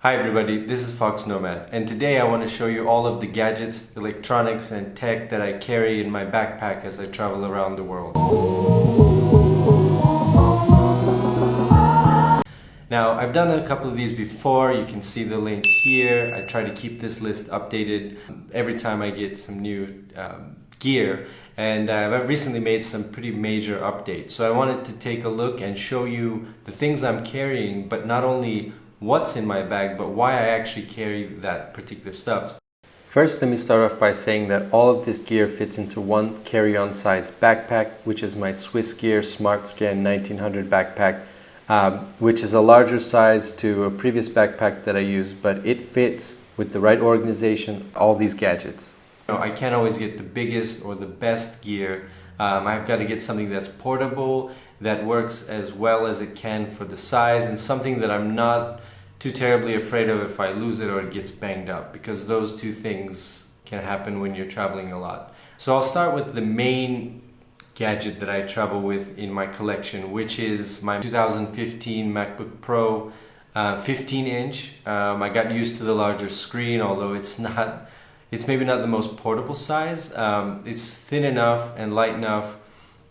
Hi everybody, this is Fox Nomad, and today I want to show you all of the gadgets, electronics, and tech that I carry in my backpack as I travel around the world. Now, I've done a couple of these before. You can see the link here. I try to keep this list updated every time I get some new gear, and I've recently made some pretty major updates. So I wanted to take a look and show you the things I'm carrying, but not only what's in my bag, but why I actually carry that particular stuff. First, let me start off by saying that all of this gear fits into one carry-on size backpack, which is my Swiss Gear SmartScan 1900 backpack, which is a larger size to a previous backpack that I used, but it fits with the right organization, all these gadgets. I can't always get the biggest or the best gear. I've got to get something that's portable, that works as well as it can for the size, and something that I'm not too terribly afraid of if I lose it or it gets banged up, because those two things can happen when you're traveling a lot. So I'll start with the main gadget that I travel with in my collection, which is my 2015 MacBook Pro 15-inch. I got used to the larger screen, although it's maybe not the most portable size. It's thin enough and light enough,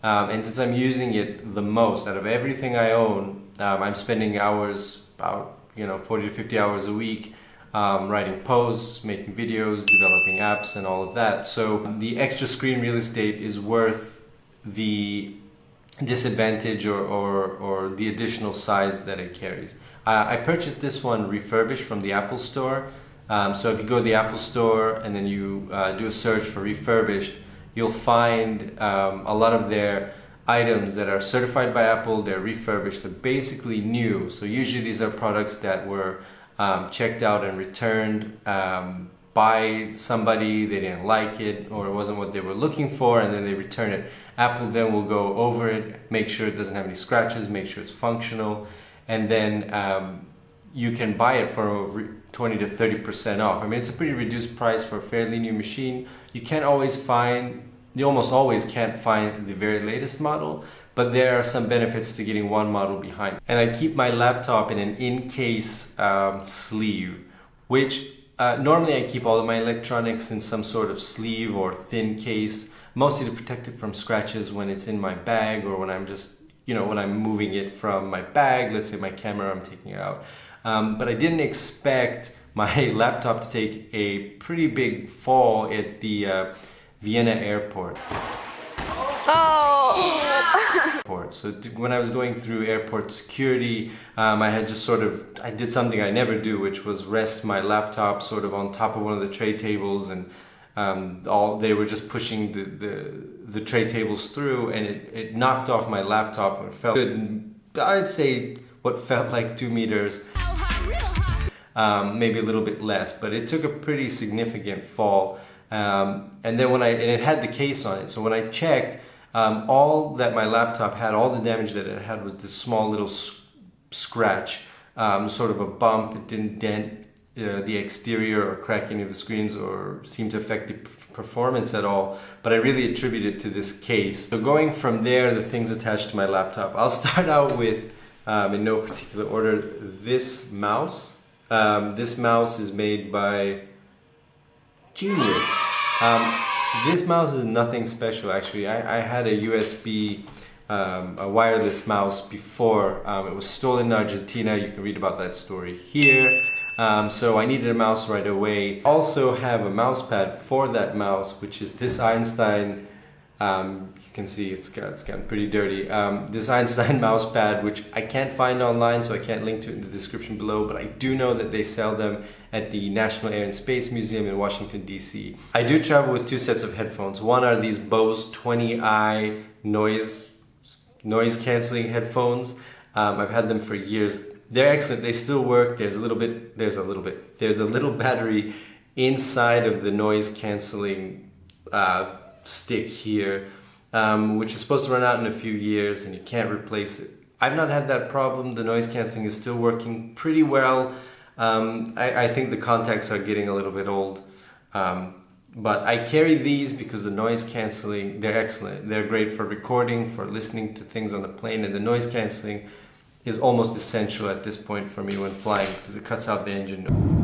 and since I'm using it the most out of everything I own, I'm spending hours, about 40 to 50 hours a week, writing posts, making videos, developing apps, and all of that. So the extra screen real estate is worth the disadvantage or the additional size that it carries. I purchased this one refurbished from the Apple Store. So if you go to the Apple Store and then you do a search for refurbished, you'll find a lot of their items that are certified by Apple. They're refurbished, they're basically new. So usually these are products that were checked out and returned by somebody, they didn't like it or it wasn't what they were looking for, and then they return it. Apple then will go over it, make sure it doesn't have any scratches, make sure it's functional, and then you can buy it for 20 to 30% off. I mean, it's a pretty reduced price for a fairly new machine. You almost always can't find the very latest model, but there are some benefits to getting one model behind. And I keep my laptop in an in-case sleeve, which normally I keep all of my electronics in some sort of sleeve or thin case, mostly to protect it from scratches when it's in my bag or when I'm just, when I'm moving it from my bag. Let's say my camera, I'm taking it out. But I didn't expect my laptop to take a pretty big fall at the Vienna airport. So when I was going through airport security, I did something I never do, which was rest my laptop sort of on top of one of the tray tables, and they were just pushing the tray tables through, and it knocked off my laptop, and it felt good. I'd say what felt like 2 meters. Maybe a little bit less, but it took a pretty significant fall. And then and it had the case on it. So when I checked, all that my laptop had, all the damage that it had was this small little scratch, sort of a bump. It didn't dent the exterior or crack any of the screens or seem to affect the performance at all, but I really attribute it to this case. So going from there, the things attached to my laptop, I'll start out with, in no particular order, this mouse. This mouse is made by Genius. This mouse is nothing special, actually. I had a USB, a wireless mouse before. It was stolen in Argentina. You can read about that story here. So I needed a mouse right away. Also have a mouse pad for that mouse, which is this Einstein. You can see it's gotten pretty dirty. This Einstein mouse pad, which I can't find online, so I can't link to it in the description below, but I do know that they sell them at the National Air and Space Museum in Washington, D.C. I do travel with 2 sets of headphones. One are these Bose 20i noise canceling headphones. I've had them for years. They're excellent. They still work. There's a little battery inside of the noise canceling stick here, which is supposed to run out in a few years, and you can't replace it. I've not had that problem. The noise cancelling is still working pretty well. I think the contacts are getting a little bit old, but I carry these because the noise cancelling, they're excellent. They're great for recording, for listening to things on the plane, and the noise cancelling is almost essential at this point for me when flying because it cuts out the engine noise.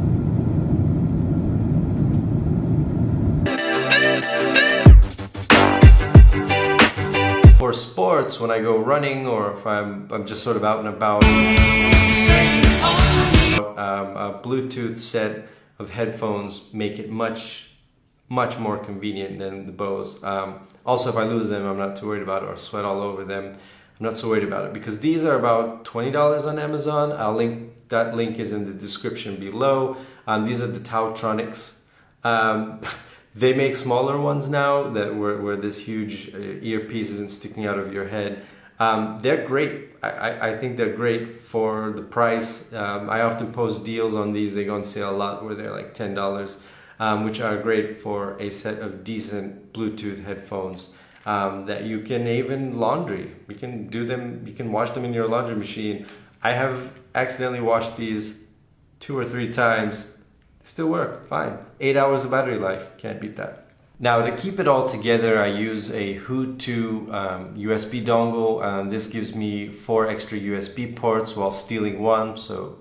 For sports, when I go running or if I'm just sort of out and about, a Bluetooth set of headphones make it much more convenient than the Bose. Also, if I lose them, I'm not too worried about it, or sweat all over them. I'm not so worried about it because these are about $20 on Amazon. That link is in the description below. These are the Tautronics. They make smaller ones now that where this huge earpiece isn't sticking out of your head. They're great. I think they're great for the price. I often post deals on these. They go on sale a lot where they're like $10, which are great for a set of decent Bluetooth headphones that you can even laundry. You can do them. You can wash them in your laundry machine. I have accidentally washed these 2 or 3 times. Still work fine. 8 hours of battery life, can't beat that. Now to keep it all together, I use a Hu2 USB dongle. This gives me 4 extra USB ports while stealing 1, so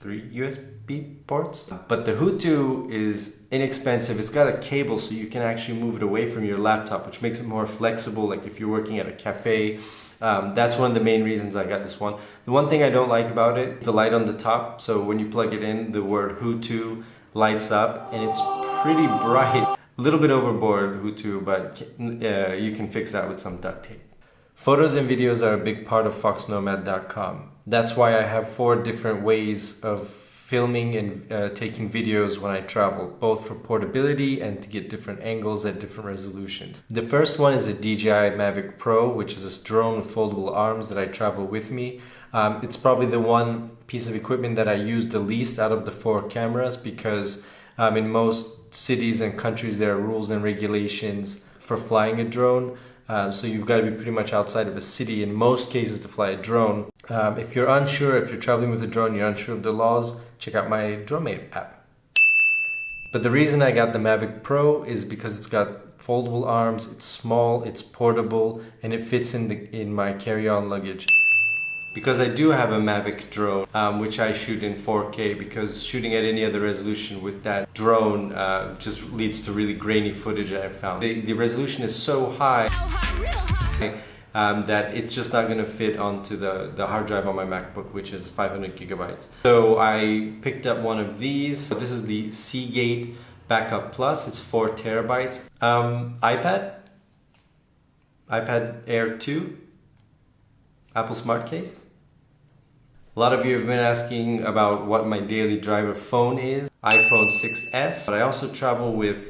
3 USB ports. But the Hu2 is inexpensive. It's got a cable so you can actually move it away from your laptop, which makes it more flexible, like if you're working at a cafe. That's one of the main reasons I got this one. The one thing I don't like about it is the light on the top. So when you plug it in, the word Hu2 lights up and it's pretty bright. A little bit overboard, Hu2, but you can fix that with some duct tape. Photos and videos are a big part of foxnomad.com. That's why I have 4 different ways of filming and taking videos when I travel, both for portability and to get different angles at different resolutions. The first one is a DJI Mavic Pro, which is a drone with foldable arms that I travel with me. It's probably the one piece of equipment that I use the least out of the 4 cameras because in most cities and countries there are rules and regulations for flying a drone. So you've got to be pretty much outside of a city in most cases to fly a drone. If you're unsure, if you're traveling with a drone, you're unsure of the laws, check out my DroneMate app. But the reason I got the Mavic Pro is because it's got foldable arms, it's small, it's portable, and it fits in my carry-on luggage. Because I do have a Mavic drone, which I shoot in 4K, because shooting at any other resolution with that drone just leads to really grainy footage I've found. The resolution is so high that it's just not going to fit onto the hard drive on my MacBook, which is 500 gigabytes. So I picked up one of these. This is the Seagate Backup Plus. It's 4 terabytes. iPad Air 2, Apple Smart Case. A lot of you have been asking about what my daily driver phone is. iPhone 6s, but I also travel with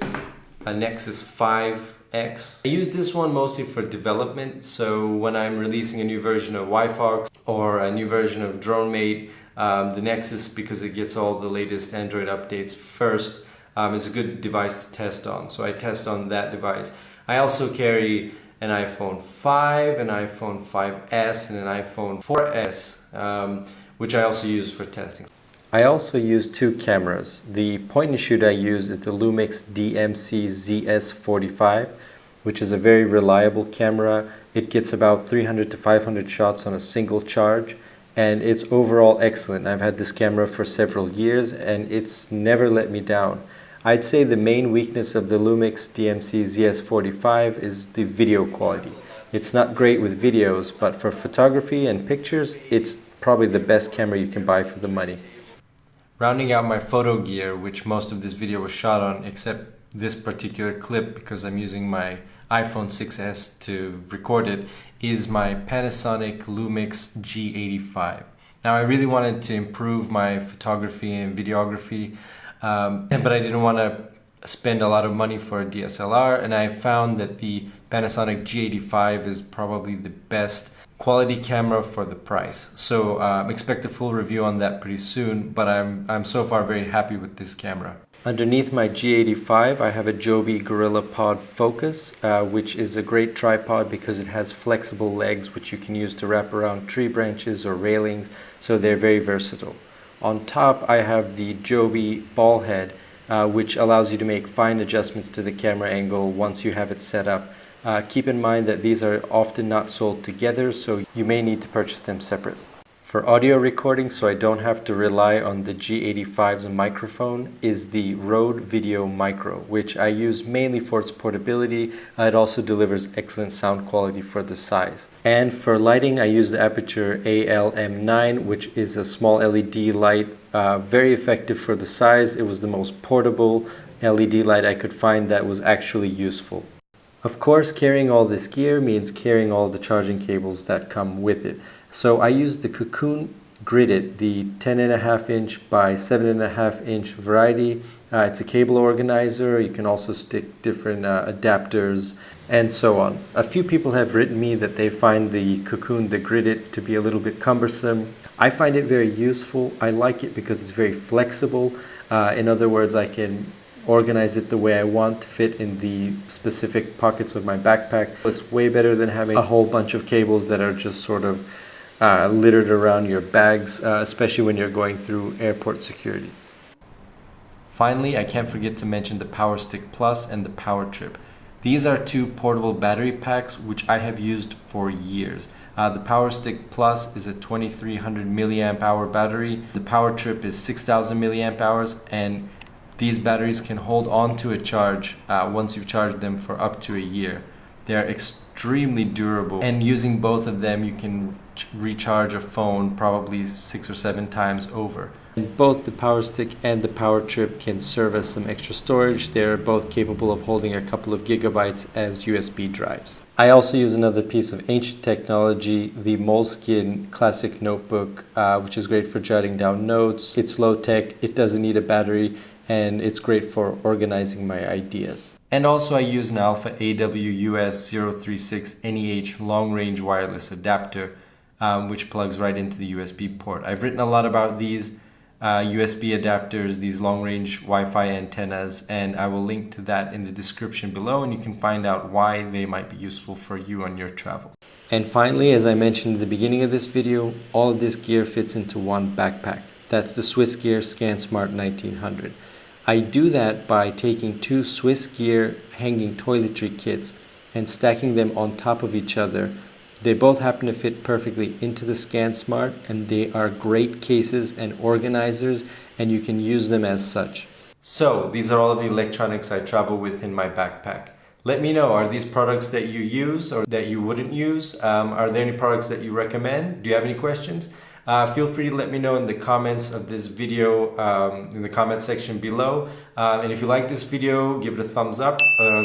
a Nexus 5X. I use this one mostly for development, so when I'm releasing a new version of Wi-Fox or a new version of DroneMate, the Nexus, because it gets all the latest Android updates first, is a good device to test on. So I test on that device. I also carry an iPhone 5, an iPhone 5S, and an iPhone 4S, which I also use for testing. I also use 2 cameras. The point and shoot I use is the Lumix DMC ZS45, which is a very reliable camera. It gets about 300 to 500 shots on a single charge, and it's overall excellent. I've had this camera for several years and it's never let me down. I'd say the main weakness of the Lumix DMC ZS45 is the video quality. It's not great with videos, but for photography and pictures, it's probably the best camera you can buy for the money. Rounding out my photo gear, which most of this video was shot on, except this particular clip because I'm using my iPhone 6s to record it, is my Panasonic Lumix G85. Now I really wanted to improve my photography and videography, but I didn't want to spend a lot of money for a DSLR, and I found that the Panasonic G85 is probably the best quality camera for the price. So expect a full review on that pretty soon, but I'm so far very happy with this camera. Underneath my G85 I have a Joby GorillaPod Focus, which is a great tripod because it has flexible legs which you can use to wrap around tree branches or railings, so they're very versatile. On top I have the Joby Ballhead, which allows you to make fine adjustments to the camera angle once you have it set up. Keep in mind that these are often not sold together, so you may need to purchase them separately. For audio recording, so I don't have to rely on the G85's microphone, is the Rode Video Micro, which I use mainly for its portability. It also delivers excellent sound quality for the size. And for lighting, I use the Aputure AL-M9, which is a small LED light, very effective for the size. It was the most portable LED light I could find that was actually useful. Of course, carrying all this gear means carrying all the charging cables that come with it. So I used the Cocoon Grid-It, the 10.5 inch by 7.5 inch variety. It's a cable organizer. You can also stick different adapters and so on. A few people have written me that they find the Cocoon, the Grid-It, to be a little bit cumbersome. I find it very useful. I like it because it's very flexible. In other words, I can organize it the way I want to fit in the specific pockets of my backpack. It's way better than having a whole bunch of cables that are just sort of littered around your bags, especially when you're going through airport security. Finally, I can't forget to mention the PowerStick Plus and the PowerTrip. These are two portable battery packs which I have used for years. The PowerStick Plus is a 2300 milliamp hour battery. The PowerTrip is 6000 milliamp hours, and these batteries can hold on to a charge once you've charged them for up to a year. They are extremely durable, and using both of them you can recharge a phone probably 6 or 7 times over. And both the PowerStick and the PowerTrip can serve as some extra storage. They're both capable of holding a couple of gigabytes as USB drives. I also use another piece of ancient technology, the Moleskine Classic Notebook, which is great for jotting down notes. It's low tech, it doesn't need a battery, and it's great for organizing my ideas. And also I use an Alpha AWUS036 NEH long-range wireless adapter, which plugs right into the USB port. I've written a lot about these USB adapters, these long-range Wi-Fi antennas, and I will link to that in the description below, and you can find out why they might be useful for you on your travels. And finally, as I mentioned at the beginning of this video, all of this gear fits into one backpack. That's the Swissgear ScanSmart 1900. I do that by taking two Swissgear hanging toiletry kits and stacking them on top of each other. They both happen to fit perfectly into the ScanSmart, and they are great cases and organizers, and you can use them as such. So these are all of the electronics I travel with in my backpack. Let me know, are these products that you use or that you wouldn't use? Are there any products that you recommend? Do you have any questions? Feel free to let me know in the comments of this video, in the comment section below. And if you like this video, give it a thumbs up.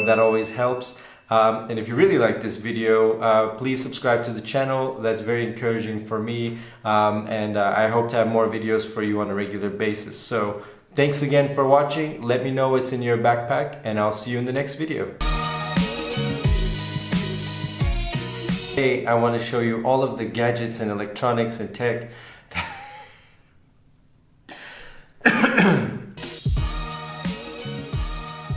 That always helps. And if you really like this video, please subscribe to the channel. That's very encouraging for me. And I hope to have more videos for you on a regular basis. So thanks again for watching. Let me know what's in your backpack, and I'll see you in the next video. Today I want to show you all of the gadgets and electronics and tech